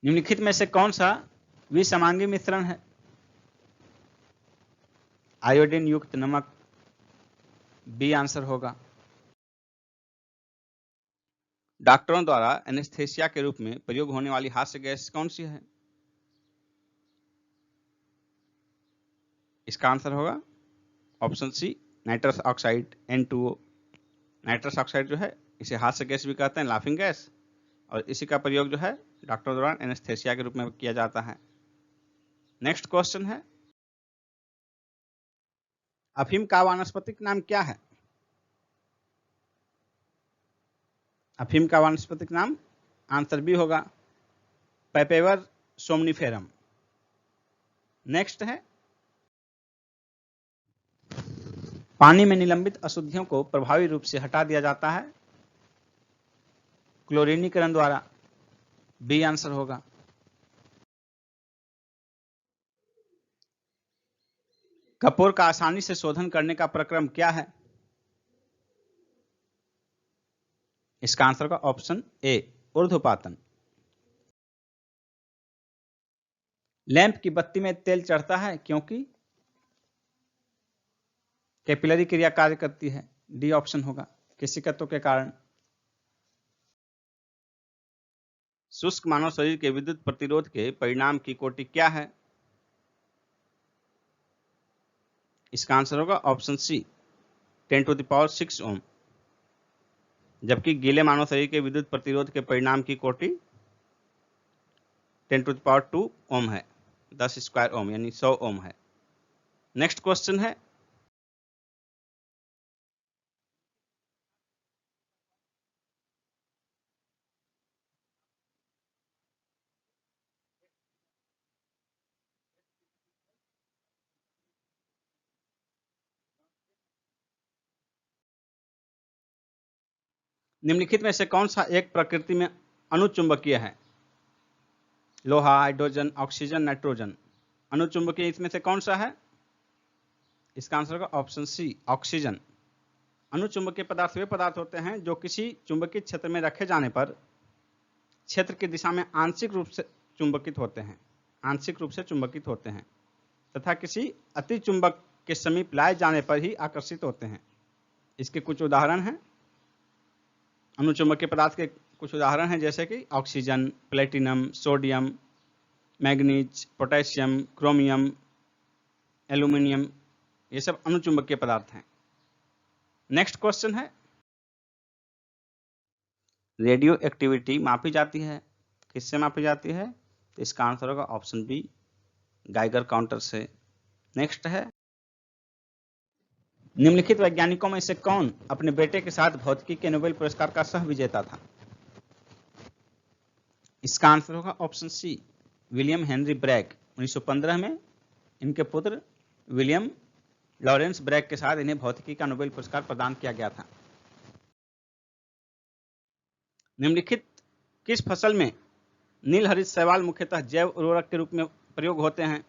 निम्नलिखित में से कौन सा विसमांगी मिश्रण है? आयोडीन युक्त नमक, बी आंसर होगा। डॉक्टरों द्वारा एनेस्थेसिया के रूप में प्रयोग होने वाली हास्य गैस कौन सी है? इसका आंसर होगा option C, nitrous oxide N2O। Nitrous oxide जो है इसे हास्य गैस भी कहते हैं, लाफिंग गैस, और इसी का प्रयोग जो है डॉक्टरों द्वारा एनेस्थेसिया के रूप में किया जाता है। नेक्स्ट क्वेश्चन है, अफीम का वानस्पतिक नाम क्या है? अफीम का वानस्पतिक नाम आंसर बी होगा, पैपेवर सोमनिफेरम। नेक्स्ट है, पानी में निलंबित अशुद्धियों को प्रभावी रूप से हटा दिया जाता है क्लोरीनीकरण द्वारा, बी आंसर होगा। कपूर का आसानी से शोधन करने का प्रक्रम क्या है? इसका आंसर होगा ऑप्शन ए, ऊर्ध्वपातन। लैंप की बत्ती में तेल चढ़ता है क्योंकि कैपिलरी क्रिया कार्य करती है, डी ऑप्शन होगा, केशिकत्व के कारण। शुष्क मानव शरीर के विद्युत प्रतिरोध के परिणाम की कोटि क्या है? इसका आंसर होगा ऑप्शन सी, 10⁶ ओम, जबकि गीले मानव शरीर के विद्युत प्रतिरोध के परिणाम की कोटि 10⁻² ओम है, 10 स्क्वायर ओम यानी 100 ओम है। नेक्स्ट क्वेश्चन है, निम्नलिखित में से कौन सा एक प्रकृति में अनुचुंबकीय है? लोहा, हाइड्रोजन, ऑक्सीजन, नाइट्रोजन। अनुचुंबकीय इसमें से कौन सा है? इसका आंसर होगा ऑप्शन सी, ऑक्सीजन। अनुचुंबकीय पदार्थ वे पदार्थ होते हैं जो किसी चुंबकीय क्षेत्र में रखे जाने पर क्षेत्र की दिशा में आंशिक रूप से चुंबकित होते हैं तथा किसी अति चुंबक के समीप लाए जाने पर ही आकर्षित होते हैं। इसके कुछ उदाहरण हैं, अनुचुंबकीय पदार्थ के कुछ उदाहरण हैं जैसे कि oxygen, platinum, sodium, manganese, potassium, chromium, aluminium, ये सब अनुचुंबकीय पदार्थ हैं। नेक्स्ट क्वेश्चन है, रेडियो एक्टिविटी मापी जाती है, किससे मापी जाती है? तो इसका आंसर होगा ऑप्शन बी, गाइगर काउंटर से। नेक्स्ट है, निम्नलिखित वैज्ञानिकों में से कौन अपने बेटे के साथ भौतिकी के नोबेल पुरस्कार का सह विजेता था? इसका आंसर होगा option C, William Henry Bragg. 1915 में इनके पुत्र विलियम लॉरेंस ब्रैग के साथ इन्हें भौतिकी का नोबेल पुरस्कार प्रदान किया गया था। निम्नलिखित किस फसल में नील हरित शैवाल मुख्यतः जैव उर्वरक के रूप में प्रयोग होते हैं?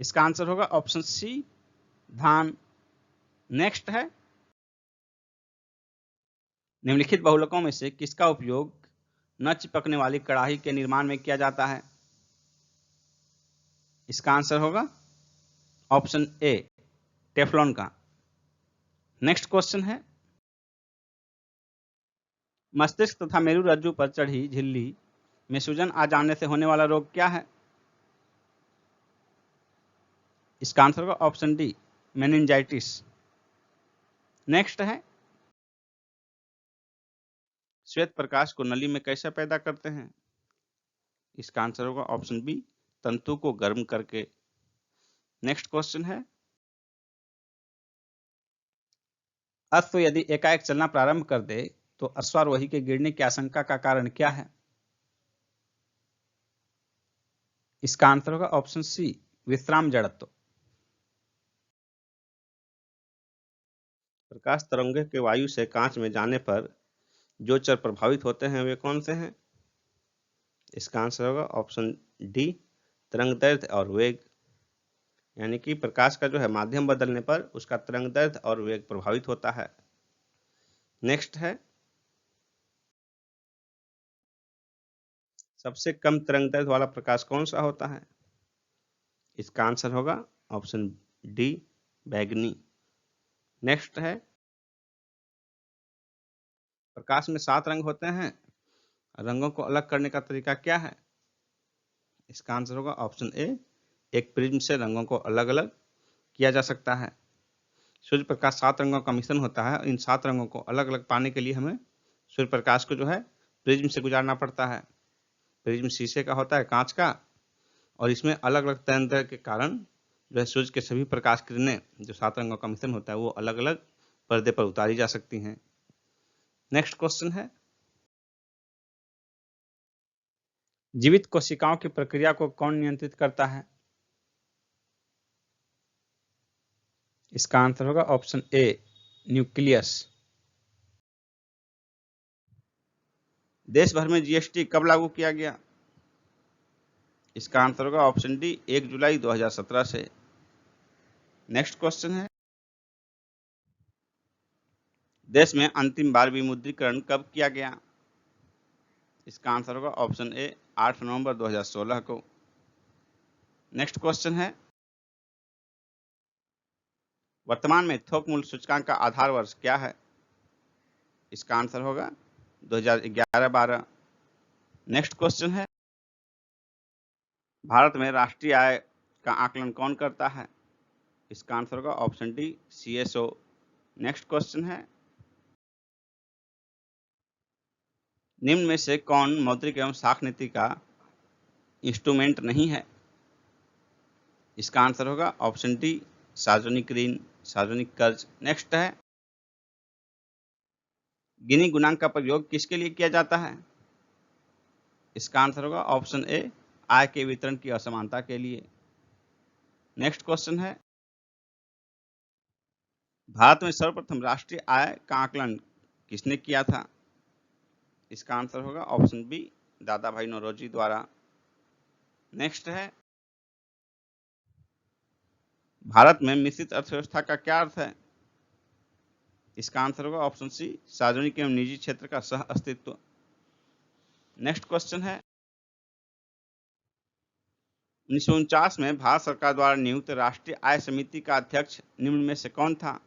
इसका आंसर होगा ऑप्शन सी, धान। नेक्स्ट है, निम्नलिखित बहुलकों में से किसका उपयोग न चिपकने वाली कड़ाही के निर्माण में किया जाता है? इसका आंसर होगा ऑप्शन ए, टेफ्लॉन का। नेक्स्ट क्वेश्चन है, मस्तिष्क तथा मेरु रज्जु पर चढ़ी झिल्ली में सूजन आ जाने से होने वाला रोग क्या है? इसका आंसर होगा ऑप्शन डी, मेनिंजाइटिस। नेक्स्ट है, श्वेत प्रकाश को नली में कैसे पैदा करते हैं? इसका आंसर होगा ऑप्शन बी, तंतु को गर्म करके। नेक्स्ट क्वेश्चन है, अश्व यदि एकाएक चलना प्रारंभ कर दे तो अश्वारोही के गिरने की आशंका का कारण क्या है? इसका आंसर होगा ऑप्शन सी, विश्राम जड़त्व। प्रकाश तरंगों के वायु से कांच में जाने पर जो चर प्रभावित होते हैं वे कौन से हैं? इसका आंसर होगा ऑप्शन डी, तरंग दैर्ध्य और वेग। यानी कि प्रकाश का जो है माध्यम बदलने पर उसका तरंग दैर्ध्य और वेग प्रभावित होता है। नेक्स्ट है, सबसे कम तरंग दैर्ध्य वाला प्रकाश कौन सा होता है? इसका आंसर होगा ऑप्शन डी, बैगनी। नेक्स्ट है, प्रकाश में 7 रंग होते हैं, रंगों को अलग करने का तरीका क्या है? इसका आंसर होगा ऑप्शन ए, एक प्रिज्म से रंगों को अलग अलग किया जा सकता है। सूर्य प्रकाश 7 रंगों का मिश्रण होता है। इन 7 रंगों को अलग अलग पाने के लिए हमें सूर्य प्रकाश को जो है प्रिज्म से गुजारना पड़ता है। प्रिज्म शीशे का होता है, कांच का, और इसमें अलग अलग तरंग के कारण जो है सूर्य के सभी प्रकाश किरणें जो 7 रंगों का मिश्रण होता है वो अलग अलग पर्दे पर उतारी जा सकती हैं। नेक्स्ट क्वेश्चन है, जीवित कोशिकाओं की प्रक्रिया को कौन नियंत्रित करता है? इसका आंसर होगा ऑप्शन ए, न्यूक्लियस। देश भर में जीएसटी कब लागू किया गया? इसका आंसर होगा ऑप्शन डी, 1 जुलाई 2017 से। नेक्स्ट क्वेश्चन है, देश में अंतिम बार विमुद्रीकरण कब किया गया? इसका आंसर होगा ऑप्शन ए, 8 नवंबर 2016 को। नेक्स्ट क्वेश्चन है, वर्तमान में थोक मूल्य सूचकांक का आधार वर्ष क्या है? इसका आंसर होगा 2011-12। नेक्स्ट क्वेश्चन है, भारत में राष्ट्रीय आय का आकलन कौन करता है? इसका आंसर होगा option D, CSO. Next question है, निम्न में से कौन मौद्रिक एवं साख नीति का इंस्ट्रूमेंट नहीं है? इसका आंसर होगा ऑप्शन डी, सार्वजनिक ऋण, सार्वजनिक कर्ज। नेक्स्ट है, गिनी गुणांक का प्रयोग किसके लिए किया जाता है? इसका आंसर होगा ऑप्शन ए, आय के वितरण की असमानता के लिए। नेक्स्ट क्वेश्चन है, भारत में सर्वप्रथम राष्ट्रीय आय का आकलन किसने किया था? इसका आंसर होगा ऑप्शन बी, दादा भाई नौरोजी द्वारा। नेक्स्ट है, भारत में मिश्रित अर्थव्यवस्था का क्या अर्थ है? इसका आंसर होगा ऑप्शन सी, सार्वजनिक एवं निजी क्षेत्र का सह अस्तित्व। नेक्स्ट क्वेश्चन है, 1949 में भारत सरकार द्वारा नियुक्त राष्ट्रीय आय समिति का अध्यक्ष निम्न में से कौन था?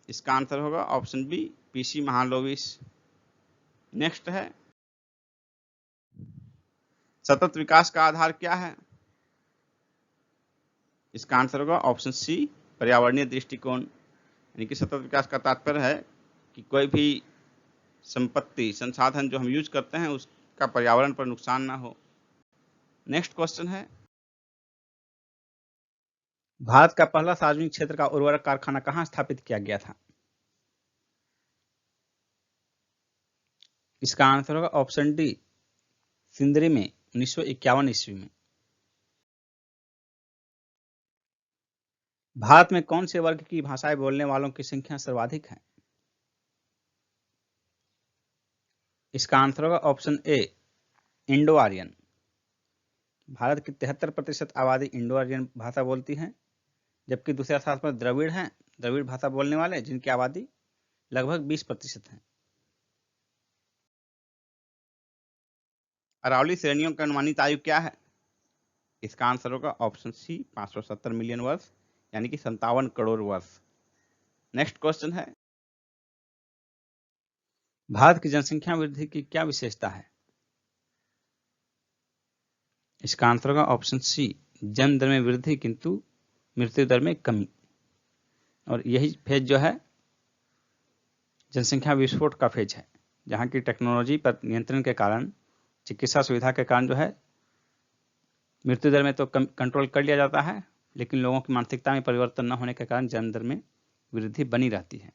इसका आंसर होगा option B, P C Mahalanobis. Next है, सतत विकास का आधार क्या है? इसका आंसर होगा ऑप्शन सी, पर्यावरणीय दृष्टिकोण। यानी कि सतत विकास का तात्पर्य है कि कोई भी संपत्ति, संसाधन जो हम यूज करते हैं उसका पर्यावरण पर नुकसान ना हो। नेक्स्ट क्वेश्चन है, भारत का पहला सार्वजनिक क्षेत्र का उर्वरक कारखाना कहां स्थापित किया गया था? इसका आंसर होगा ऑप्शन डी, सिंदरी में 1951 ईस्वी में। भारत में कौन से वर्ग की भाषाएं बोलने वालों की संख्या सर्वाधिक है? इसका आंसर होगा option A, Indo Aryan. Bharat की 73% आबादी इंडो आर्यन भाषा बोलती है, जबकि दूसरे स्थान पर द्रविड़ हैं, द्रविड़ भाषा बोलने वाले, जिनकी आबादी लगभग 20% है। अरावली श्रेणियों की अनुमानित आयु क्या है? इसका आंसर होगा ऑप्शन सी, 570 मिलियन वर्ष, यानी कि 57 करोड़ वर्ष। नेक्स्ट क्वेश्चन है, भारत की जनसंख्या वृद्धि की क्या विशेषता है? इसका आंसर होगा ऑप्शन सी, जन्म दर में वृद्धि किंतु मृत्यु दर में कमी। और यही फेज जो है जनसंख्या विस्फोट का फेज है, जहां की टेक्नोलॉजी पर नियंत्रण के कारण, चिकित्सा सुविधा के कारण जो है मृत्यु दर में तो कंट्रोल कर लिया जाता है, लेकिन लोगों की मानसिकता में परिवर्तन न होने के कारण जन्म दर में वृद्धि बनी रहती है।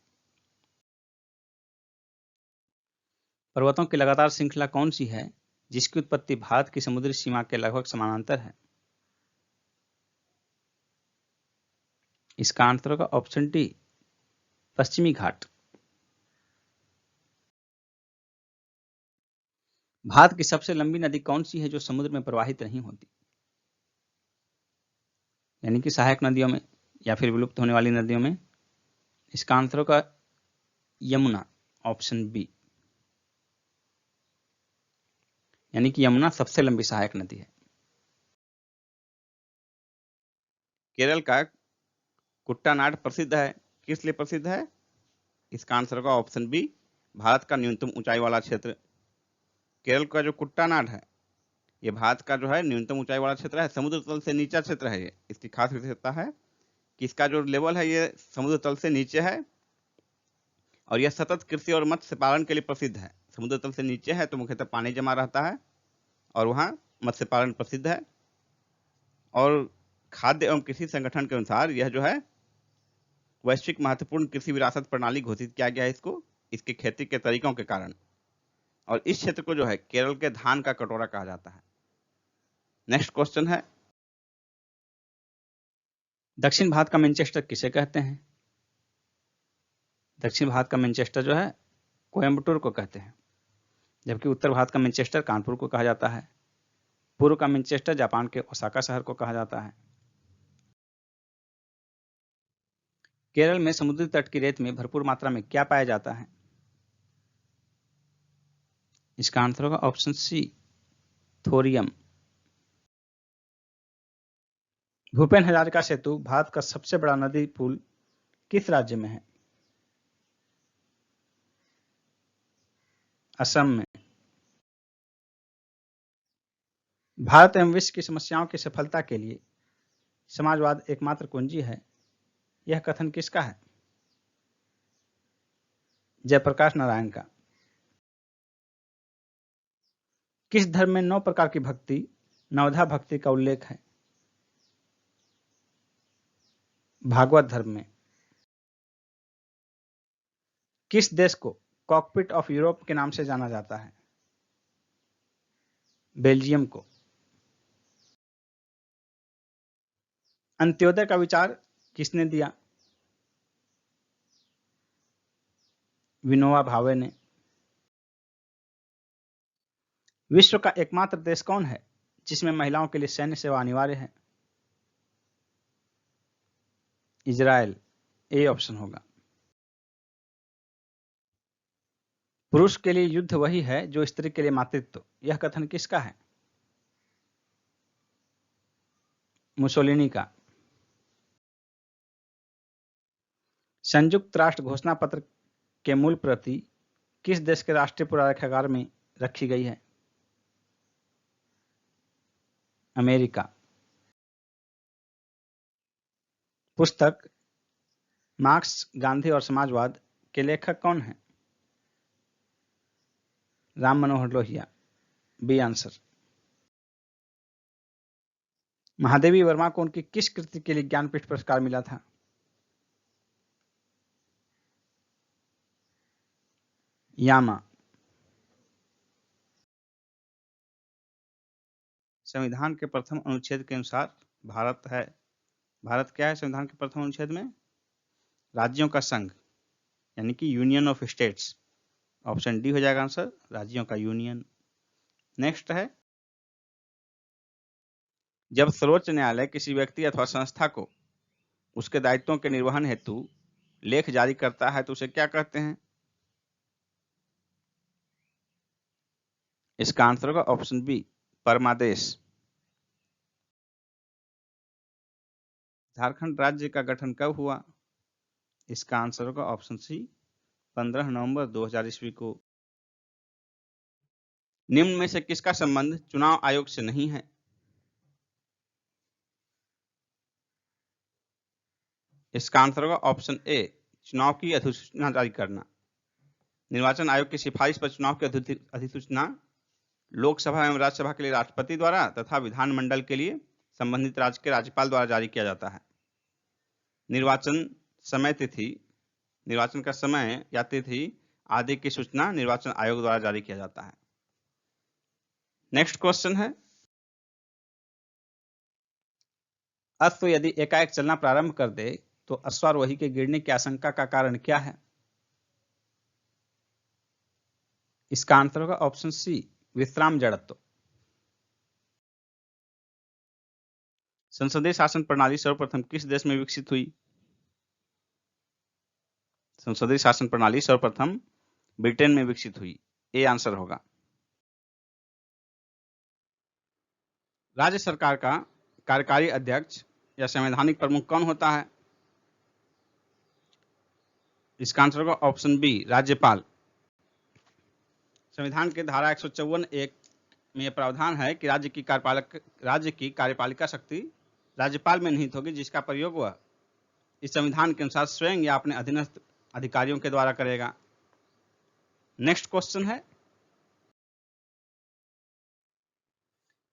पर्वतों की लगातार श्रृंखला कौन सी है जिसकी उत्पत्ति भारत की समुद्री सीमा के लगभग समानांतर है? इसका आंसर होगा ऑप्शन डी, पश्चिमी घाट। भारत की सबसे लंबी नदी कौन सी है जो समुद्र में प्रवाहित नहीं होती, यानी कि सहायक नदियों में या फिर विलुप्त होने वाली नदियों में? इसका आंसर होगा यमुना, ऑप्शन बी। यानी कि यमुना सबसे लंबी सहायक नदी है। केरल का कुट्टानाड प्रसिद्ध है, किस लिए प्रसिद्ध है? इसका आंसर होगा ऑप्शन बी, भारत का न्यूनतम ऊंचाई वाला क्षेत्र। केरल का जो कुट्टानाड है ये भारत का जो है न्यूनतम ऊंचाई वाला क्षेत्र है, समुद्र तल से नीचा क्षेत्र है। ये इसकी खास विशेषता है कि इसका जो लेवल है ये समुद्र तल से नीचे है और यह सतत कृषि और मत्स्य पालन के लिए प्रसिद्ध है। समुद्र तल से नीचे है तो मुख्यतः पानी जमा रहता है और वहाँ मत्स्य पालन प्रसिद्ध है। और खाद्य एवं कृषि संगठन के अनुसार यह जो है वैश्विक महत्वपूर्ण कृषि विरासत प्रणाली घोषित किया गया है इसको, इसके खेती के तरीकों के कारण। और इस क्षेत्र को जो है केरल के धान का कटोरा कहा जाता है। नेक्स्ट क्वेश्चन है, दक्षिण भारत का मैनचेस्टर किसे कहते हैं? दक्षिण भारत का मैनचेस्टर जो है कोयम्बटूर को कहते हैं, जबकि उत्तर भारत का मैनचेस्टर कानपुर को कहा जाता है। पूर्व का मैनचेस्टर जापान के ओसाका शहर को कहा जाता है। केरल में समुद्री तट की रेत में भरपूर मात्रा में क्या पाया जाता है? इसका आंसर होगा option C, thorium. Bhupen Hazarika Setu Bharat का सबसे बड़ा नदी पुल किस राज्य में है? असम में। भारत एवं विश्व की समस्याओं की सफलता के लिए समाजवाद एकमात्र कुंजी है, यह कथन किसका है? जयप्रकाश नारायण का। किस धर्म में 9 प्रकार की भक्ति, नवधा भक्ति का उल्लेख है? भागवत धर्म में। किस देश को कॉकपिट ऑफ यूरोप के नाम से जाना जाता है? बेल्जियम को। अंत्योदय का विचार किसने दिया? विनोबा भावे ने। विश्व का एकमात्र देश कौन है जिसमें महिलाओं के लिए सैन्य सेवा अनिवार्य है? इजराइल, ए ऑप्शन होगा। पुरुष के लिए युद्ध वही है जो स्त्री के लिए मातृत्व, यह कथन किसका है? मुसोलिनी का। संयुक्त राष्ट्र घोषणा पत्र के मूल प्रति किस देश के राष्ट्रीय पुरालेखागार में रखी गई है? अमेरिका। पुस्तक मार्क्स, गांधी और समाजवाद के लेखक कौन हैं? Ram Manohar Lohia, B answer. महादेवी वर्मा को उनकी किस कृति के लिए ज्ञानपीठ पुरस्कार मिला था? यामा। संविधान के प्रथम अनुच्छेद के अनुसार भारत क्या है संविधान के प्रथम अनुच्छेद में? राज्यों का संघ, यानी कि union of states. Option D हो जाएगा आंसर, राज्यों का यूनियन। नेक्स्ट है, जब सर्वोच्च न्यायालय किसी व्यक्ति अथवा संस्था को उसके दायित्वों के निर्वहन हेतु लेख जारी करता है तो उसे क्या कहते हैं? इसका आंसर होगा ऑप्शन बी, परमादेश। झारखंड राज्य का गठन कब हुआ? इसका आंसर होगा ऑप्शन सी, 15 नवंबर 2000 ईस्वी को। निम्न में से किसका संबंध चुनाव आयोग से नहीं है? इसका आंसर होगा ऑप्शन ए, चुनाव की अधिसूचना जारी करना। निर्वाचन आयोग की सिफारिश पर चुनाव की अधिसूचना लोकसभा एवं राज्यसभा के लिए राष्ट्रपति द्वारा तथा विधानमंडल के लिए संबंधित राज्य के राज्यपाल द्वारा जारी किया जाता है। निर्वाचन का समय या तिथि आदि की सूचना निर्वाचन आयोग द्वारा जारी किया जाता है। नेक्स्ट क्वेश्चन है, अश्व यदि एकाएक चलना प्रारंभ कर दे तो अश्वारोही के गिरने की आशंका का कारण क्या है? इसका आंसर होगा ऑप्शन सी, विश्राम जड़त्व। संसदीय शासन प्रणाली सर्वप्रथम किस देश में विकसित हुई? संसदीय शासन प्रणाली सर्वप्रथम ब्रिटेन में विकसित हुई, ए आंसर होगा। राज्य सरकार का कार्यकारी अध्यक्ष या संवैधानिक प्रमुख कौन होता है? इसका आंसर होगा ऑप्शन बी, राज्यपाल। संविधान के धारा 154(1) में यह प्रावधान है कि राज्य की कार्यपालिका शक्ति राज्यपाल में निहित होगी, जिसका प्रयोग वह इस संविधान के अनुसार स्वयं या अपने अधीनस्थ अधिकारियों के द्वारा करेगा। नेक्स्ट क्वेश्चन है,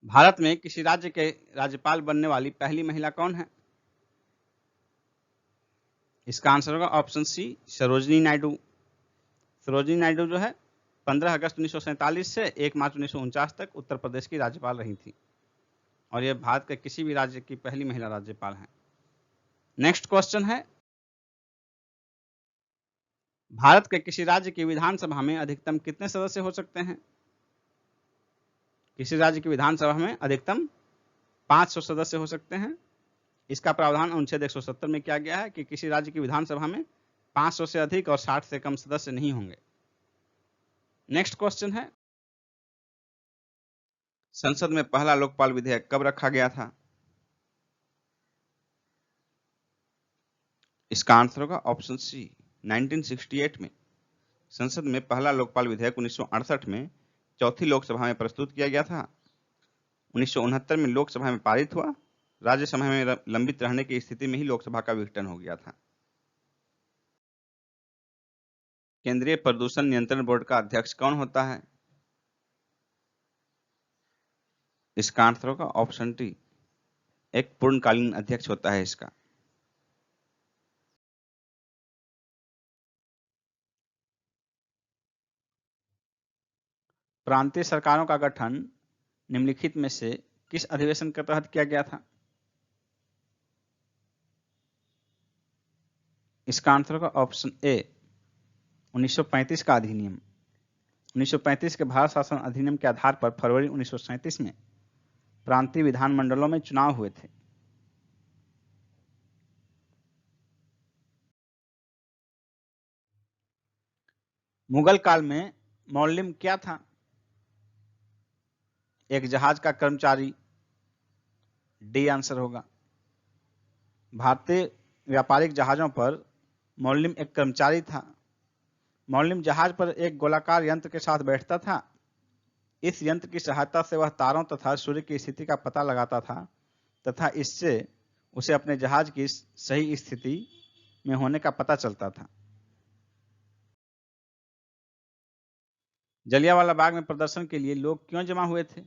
भारत में किसी राज्य के राज्यपाल बनने वाली पहली महिला कौन है? इसका आंसर होगा ऑप्शन सी, सरोजिनी नायडू। सरोजिनी नायडू जो है 15 अगस्त 1947 से 1 मार्च 1949 तक उत्तर प्रदेश की राज्यपाल रही थी और यह भारत के किसी भी राज्य की पहली महिला राज्यपाल हैं। नेक्स्ट क्वेश्चन है, भारत के किसी राज्य की विधानसभा में अधिकतम कितने सदस्य हो सकते हैं? किसी राज्य की विधानसभा में अधिकतम 500 सदस्य हो सकते हैं। इसका प्रावधान अनुच्छेद 170 में किया गया है कि किसी राज्य की विधानसभा में 500 से अधिक और 60 से कम सदस्य नहीं होंगे। नेक्स्ट क्वेश्चन है, संसद में पहला लोकपाल विधेयक कब रखा गया था? इसका आंसर होगा ऑप्शन सी, 1968 में। संसद में पहला लोकपाल विधेयक 1968 में चौथी लोकसभा में प्रस्तुत किया गया था। 1969 में लोकसभा में पारित हुआ। राज्यसभा में लंबित रहने की स्थिति में ही लोकसभा का विघटन हो गया था। केंद्रीय प्रदूषण नियंत्रण बोर्ड का अध्यक्ष कौन होता है? इसका आंसर होगा ऑप्शन डी, एक पूर्णकालीन अध्यक्ष होता है इसका। प्रांतीय सरकारों का गठन निम्नलिखित में से किस अधिवेशन के तहत किया गया था? इसका आंसर होगा ऑप्शन ए, 1935 का अधिनियम। 1935 के भारत शासन अधिनियम के आधार पर फरवरी 1937 में प्रांतीय विधानमंडलों में चुनाव हुए थे। मुगल काल में मौलिम क्या था? एक जहाज का कर्मचारी, डी आंसर होगा। भारतीय व्यापारिक जहाजों पर मौलिम एक कर्मचारी था। मौलिम जहाज पर एक गोलाकार यंत्र के साथ बैठता था। इस यंत्र की सहायता से वह तारों तथा सूर्य की स्थिति का पता लगाता था तथा इससे उसे अपने जहाज की सही स्थिति में होने का पता चलता था। जलियांवाला बाग में प्रदर्शन के लिए लोग क्यों जमा हुए थे?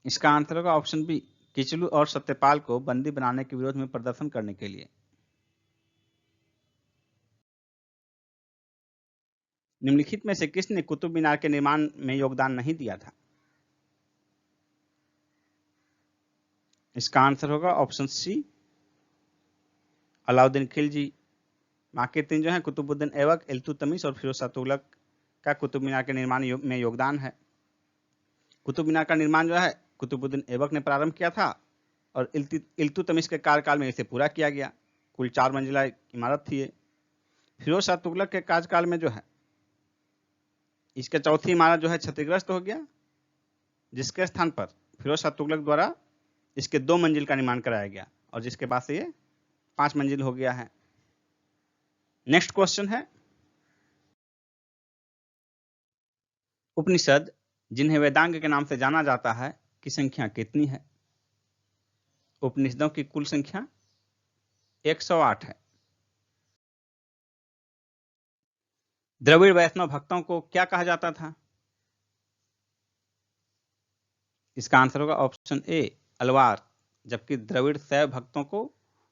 इसका आंसर होगा ऑप्शन बी, किचलू और सत्यपाल को बंदी बनाने के विरोध में प्रदर्शन करने के लिए। निम्नलिखित में से किसने कुतुब मीनार के निर्माण में योगदान नहीं दिया था? इसका आंसर होगा ऑप्शन सी, अलाउद्दीन खिलजी। बाकी तीन जो है कुतुबुद्दीन ऐबक, इल्तुतमिश और फिरोज शाह तुगलक का कुतुब मीनार के निर्माण में योगदान है। कुतुब मीनार का निर्माण जो है कुतुबुद्दीन ऐबक ने प्रारंभ किया था और इल्तुतमिश के कार्यकाल में इसे पूरा किया गया। कुल 4 मंजिला इमारत थी ये। फिरोज शाह तुगलक के कार्यकाल में जो है इसका चौथी इमारत जो है क्षतिग्रस्त हो गया, जिसके स्थान पर फिरोज शाह तुगलक द्वारा इसके 2 मंजिल का निर्माण कराया गया और जिसके बाद से ये 5 मंजिल हो गया है। नेक्स्ट क्वेश्चन है, उपनिषद जिन्हें वेदांग के नाम से जाना जाता है की संख्या कितनी है? उपनिषदों की कुल संख्या 108 है। द्रविड़ वैष्णव भक्तों को क्या कहा जाता था? इसका आंसर होगा ऑप्शन ए, अलवार, जबकि द्रविड़ शैव भक्तों को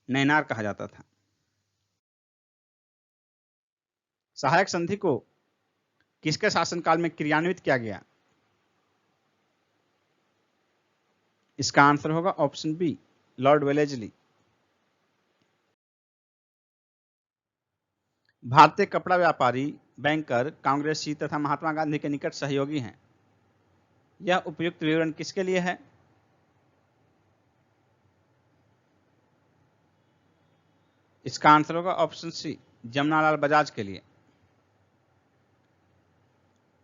नैनार कहा जाता था। सहायक संधि को किसके शासनकाल में क्रियान्वित किया गया? इसका आंसर होगा ऑप्शन बी, लॉर्ड वेलेस्ली। भारतीय कपड़ा व्यापारी, बैंकर, कांग्रेसी तथा महात्मा गांधी के निकट सहयोगी हैं। यह उपयुक्त विवरण किसके लिए है? इसका आंसर होगा ऑप्शन सी, जमनालाल बजाज के लिए।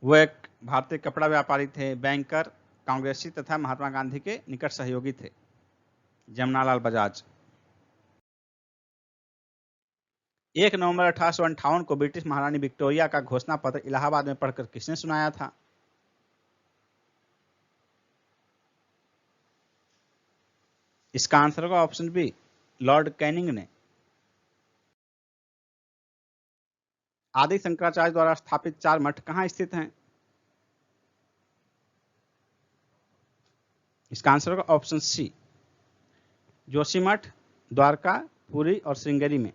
वह एक भारतीय कपड़ा व्यापारी थे, बैंकर, कांग्रेसी तथा महात्मा गांधी के निकट सहयोगी थे। जमनालाल बजाज। 1 नवंबर 1858 को ब्रिटिश महारानी विक्टोरिया का घोषणा पत्र इलाहाबाद में पढ़कर किसने सुनाया था? इसका आंसर होगा ऑप्शन बी, लॉर्ड कैनिंग ने। आदि शंकराचार्य द्वारा स्थापित 4 मठ कहां स्थित हैं? इसका आंसर होगा ऑप्शन सी, जोशीमठ, द्वारका, पुरी और श्रृंगेरी में।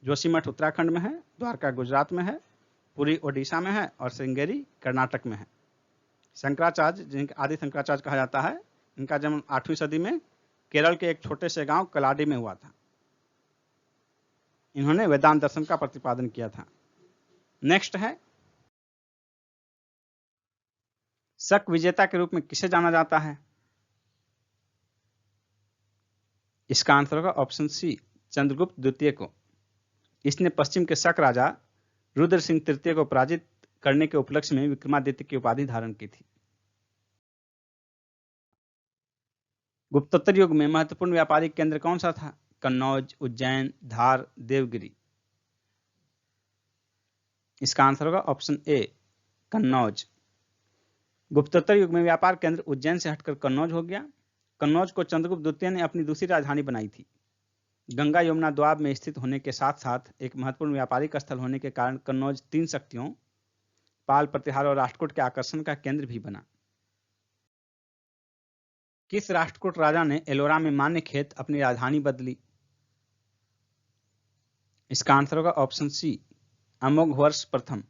जोशीमठ उत्तराखंड में है, द्वारका गुजरात में है, पुरी ओडिशा में है और श्रृंगेरी कर्नाटक में है। शंकराचार्य, जिनके आदि शंकराचार्य कहा जाता है, इनका जन्म 8वीं सदी में केरल के एक छोटे से गांव कलाडी में हुआ था। इन्होंने वेदांत दर्शन का प्रतिपादन किया था। नेक्स्ट है, शक विजेता के रूप में किसे जाना जाता है? इसका आंसर होगा ऑप्शन सी, चंद्रगुप्त द्वितीय को। इसने पश्चिम के शक राजा रुद्र सिंह तृतीय को पराजित करने के उपलक्ष्य में विक्रमादित्य की उपाधि धारण की थी। गुप्तोत्तर युग में महत्वपूर्ण व्यापारिक केंद्र कौन सा था? कन्नौज, उज्जैन, धार, देवगिरी। इसका आंसर होगा ऑप्शन ए, कन्नौज। गुप्तोत्तर युग में व्यापार केंद्र उज्जैन से हटकर कन्नौज हो गया। कन्नौज को चंद्रगुप्त द्वितीय ने अपनी दूसरी राजधानी बनाई थी। गंगा यमुना द्वाब में स्थित होने के साथ साथ एक महत्वपूर्ण व्यापारिक स्थल होने के कारण कन्नौज 3 शक्तियों पाल, प्रतिहार और राष्ट्रकूट के आकर्षण का केंद्र भी बना। किस राष्ट्रकूट राजा ने एलोरा में मान्य खेत अपनी राजधानी बदली? इसका आंसर होगा ऑप्शन सी, अमोघवर्ष प्रथम।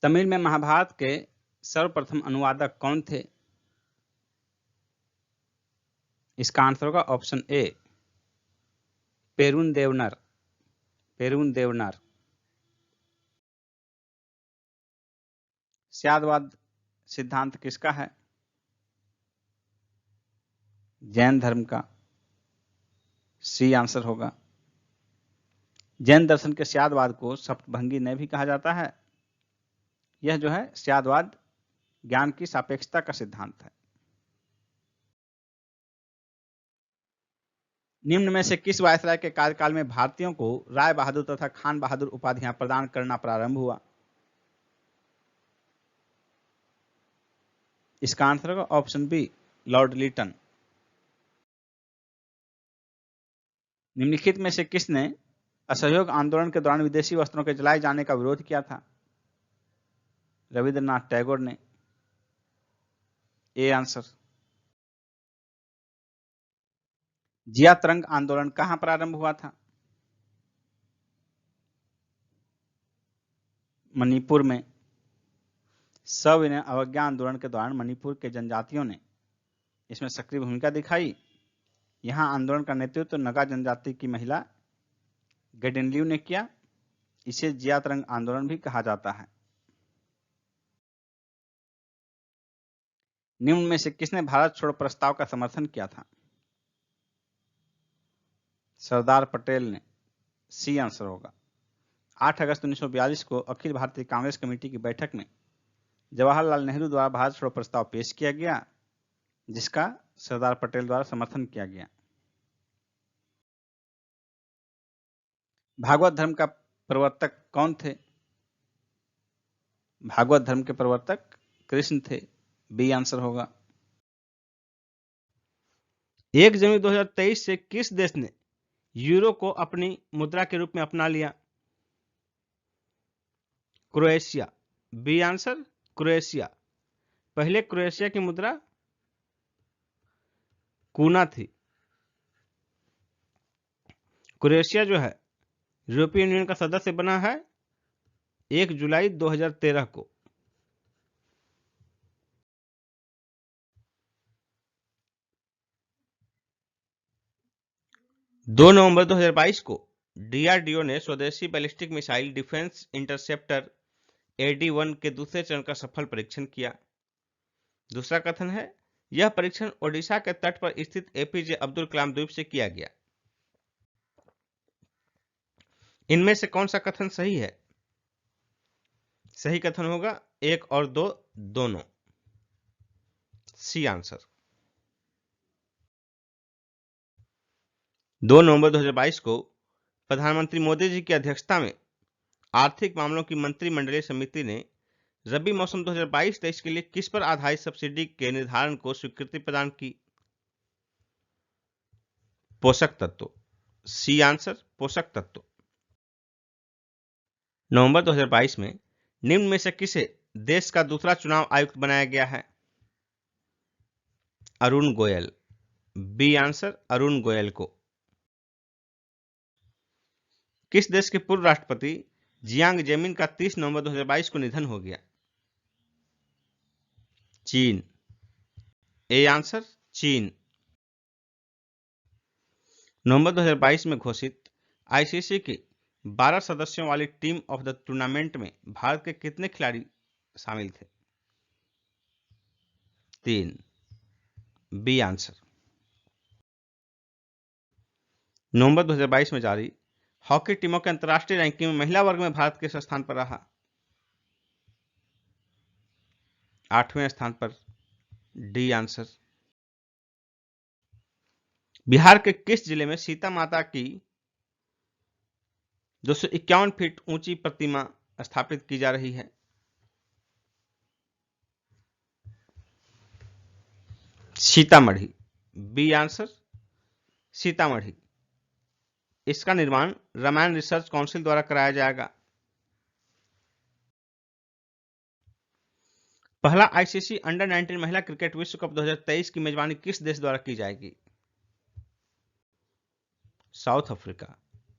तमिल में महाभारत के सर्वप्रथम अनुवादक कौन थे? इसका आंसर होगा ऑप्शन ए, पेरुन देवनर। पेरुन देवनर। स्यादवाद सिद्धांत किसका है? जैन धर्म का। सी आंसर होगा। जैन दर्शन के स्यादवाद को सप्तभंगी ने भी कहा जाता है। यह जो है स्यादवाद ज्ञान की सापेक्षता का सिद्धांत है। निम्न में से किस वायसराय के कार्यकाल में भारतीयों को राय बहादुर तथा खान बहादुर उपाधियां प्रदान करना प्रारंभ हुआ? इसका आंसर होगा ऑप्शन बी, लॉर्ड लीटन। निम्नलिखित में से किसने असहयोग आंदोलन के दौरान विदेशी वस्त्रों के जलाए जाने का विरोध किया था? रविंद्रनाथ टैगोर ने। A answer. जिया तरंग आंदोलन कहां प्रारंभ हुआ था? मणिपुर में। सविनय अवज्ञा आंदोलन के दौरान मणिपुर के जनजातियों ने इसमें सक्रिय भूमिका दिखाई। यहां आंदोलन का नेतृत्व नगा जनजाति की महिला गेडेनलियू ने किया। इसे जिया तरंग आंदोलन भी कहा जाता है। निम्न में से किसने भारत छोड़ो प्रस्ताव का समर्थन किया था? सरदार पटेल ने। सी आंसर होगा। 8 अगस्त 1942 को अखिल भारतीय कांग्रेस कमेटी की बैठक में जवाहरलाल नेहरू द्वारा भारत छोड़ो प्रस्ताव पेश किया गया, जिसका सरदार पटेल द्वारा समर्थन किया गया। भागवत धर्म का प्रवर्तक कौन थे? भागवत धर्म के प्रवर्तक कृष्ण थे। बी आंसर होगा। 1 जनवरी 2023 से किस देश ने यूरो को अपनी मुद्रा के रूप में अपना लिया? क्रोएशिया। B answer, Croatia. पहले क्रोएशिया की मुद्रा कूना थी। क्रोएशिया जो है यूरोपीय यूनियन का सदस्य बना है 1 जुलाई 2013 को। दो नवंबर 2022 को डीआरडीओ ने स्वदेशी ballistic missile defence interceptor AD-1 के दूसरे चरण का सफल परीक्षण किया। दूसरा कथन है, यह परीक्षण ओडिशा के तट पर स्थित एपीजे अब्दुल कलाम द्वीप से किया गया। इनमें से कौन सा कथन सही है? सही कथन होगा 1 और 2 दोनों, सी आंसर। 2 नवंबर 2022 को प्रधानमंत्री मोदी जी की अध्यक्षता में आर्थिक मामलों की मंत्रिमंडलीय समिति ने रबी मौसम 2022-23 के लिए किस पर आधारित सब्सिडी के निर्धारण को स्वीकृति प्रदान की? पोषक तत्व, सी आंसर, पोषक तत्व। नवंबर 2022 में निम्न में से किसे देश का दूसरा चुनाव आयुक्त बनाया गया है? अरुण गोयल, बी आंसर, अरुण गोयल को। किस देश के पूर्व राष्ट्रपति जियांग जेमिन का 30 नवंबर 2022 को निधन हो गया? चीन, ए आंसर, चीन। नवंबर 2022 में घोषित आईसीसी की 12 सदस्यों वाली टीम ऑफ द टूर्नामेंट में भारत के कितने खिलाड़ी शामिल थे? 3, बी आंसर। नवंबर 2022 में जारी हॉकी टीमों के अंतर्राष्ट्रीय रैंकिंग में महिला वर्ग में भारत किस स्थान पर रहा? 8वें स्थान पर, डी आंसर। बिहार के किस जिले में सीता माता की 251 फीट ऊंची प्रतिमा स्थापित की जा रही है? Sitamarhi, B answer, Sitamarhi. इसका निर्माण रामायण रिसर्च काउंसिल द्वारा कराया जाएगा। पहला आईसीसी अंडर 19 महिला क्रिकेट विश्व कप 2023 की मेजबानी किस देश द्वारा की जाएगी? South Africa,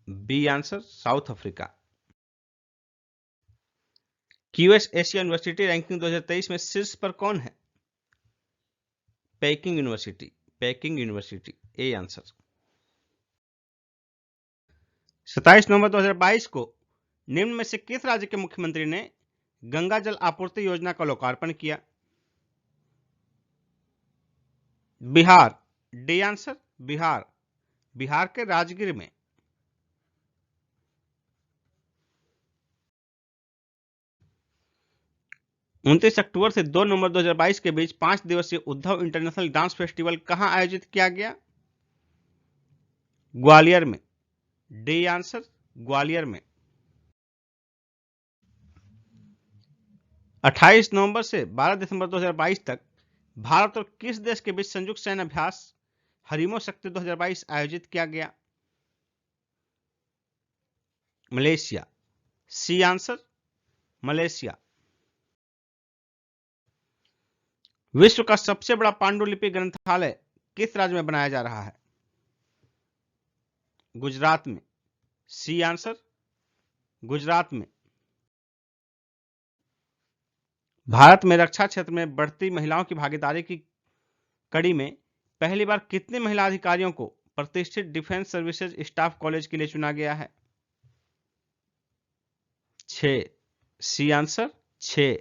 B answer, South Africa. QS Asia university ranking 2023 में शीर्ष पर कौन है? Peking university, Peking university, A answer. 27 नवंबर 2022 को निम्न में से किस राज्य के मुख्यमंत्री ने गंगा जल आपूर्ति योजना का लोकार्पण किया? Bihar, D answer, Bihar. बिहार के राजगीर में। 29 अक्टूबर से 2 नवंबर 2022 के बीच 5 दिवसीय उद्धव इंटरनेशनल डांस फेस्टिवल कहां आयोजित किया गया? ग्वालियर में, डी आंसर, ग्वालियर में। 28 नवंबर से 12 दिसंबर 2022 तक भारत और किस देश के बीच संयुक्त सैन्य अभ्यास हरिमो शक्ति 2022 आयोजित किया गया? Malaysia, C answer, Malaysia. विश्व का सबसे बड़ा पांडुलिपि ग्रंथालय किस राज्य में बनाया जा रहा है? गुजरात में, सी आंसर, गुजरात में। भारत में रक्षा क्षेत्र में बढ़ती महिलाओं की भागीदारी की कड़ी में पहली बार कितने महिला अधिकारियों को प्रतिष्ठित डिफेंस सर्विसेज स्टाफ कॉलेज के लिए चुना गया है? 6, सी आंसर, 6।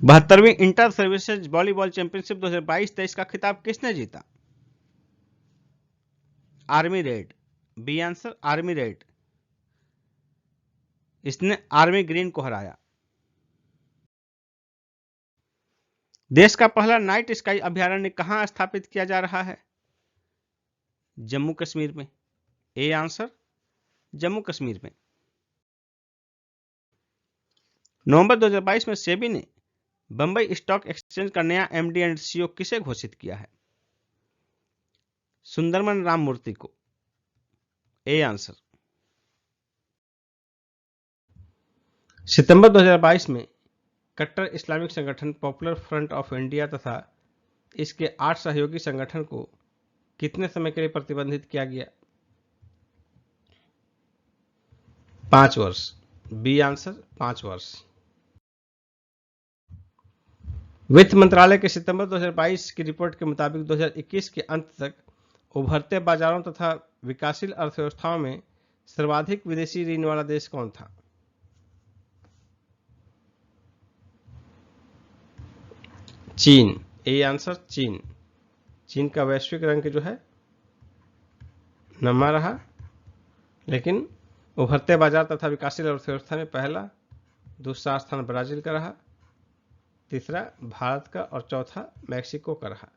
72वीं इंटर सर्विसेज वॉलीबॉल चैंपियनशिप 2022-23 का खिताब किसने जीता? Army red, B answer, army red. इसने आर्मी ग्रीन को हराया। देश का पहला नाइट स्काई अभयारण्य कहां स्थापित किया जा रहा है? जम्मू कश्मीर में, ए आंसर, जम्मू कश्मीर में। नवंबर 2022 में सेबी ने बंबई स्टॉक एक्सचेंज का नया एमडी एंड सीईओ किसे घोषित किया है? सुंदरमन राममूर्ति को, ए आंसर। सितंबर 2022 में कट्टर इस्लामिक संगठन पॉपुलर फ्रंट ऑफ इंडिया तथा इसके 8 सहयोगी संगठन को कितने समय के लिए प्रतिबंधित किया गया? 5 वर्ष, बी आंसर, 5 वर्ष। वित्त मंत्रालय के सितंबर 2022 की रिपोर्ट के मुताबिक 2021 के अंत तक उभरते बाजारों तथा विकासशील अर्थव्यवस्थाओं में सर्वाधिक विदेशी ऋण वाला देश कौन था? चीन, ए आंसर, चीन। चीन का वैश्विक रैंक जो है नम्मा रहा, लेकिन उभरते बाजार तथा विकासशील अर्थव्यवस्था में पहला, दूसरा स्थान ब्राजील का रहा, तीसरा भारत का और चौथा मैक्सिको का रहा।